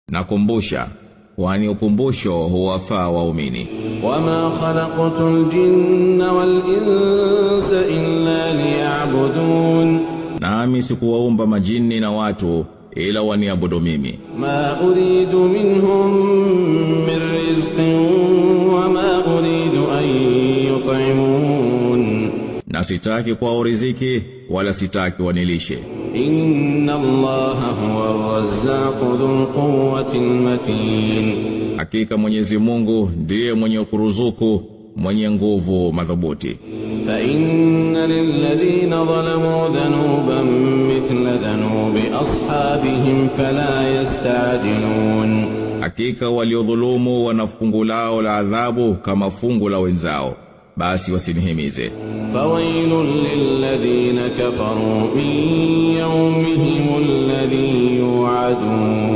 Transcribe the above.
Nakumbusha, kwani ukumbusho huwafaa waumini. Wama khalaqtul jinna wal insa illa liya'budun. Nami sikuwaumba majini na watu ila waniabudu mimi. Ma uridu minhum min rizqin wama uridu an yut'imun. Na sitaki kwao riziki wala sitaki wanilishe. Inna Allaha huwa ar-razzaqu dhul quwwatil matin. Hakika Mwenyezi Mungu ndiye mwenye kuruzuku, mwenye nguvu madhubuti. Fa inna lilladhina zalamu dhanuban mithla dhanubi ashabihim fala yastajilun. Hakika waliodhulumu wana fungu lao la adhabu kama fungu la wenzao, basi wasinihimize. Fawailun lilladhina kafaru min yawmihim alladhi yu'adun.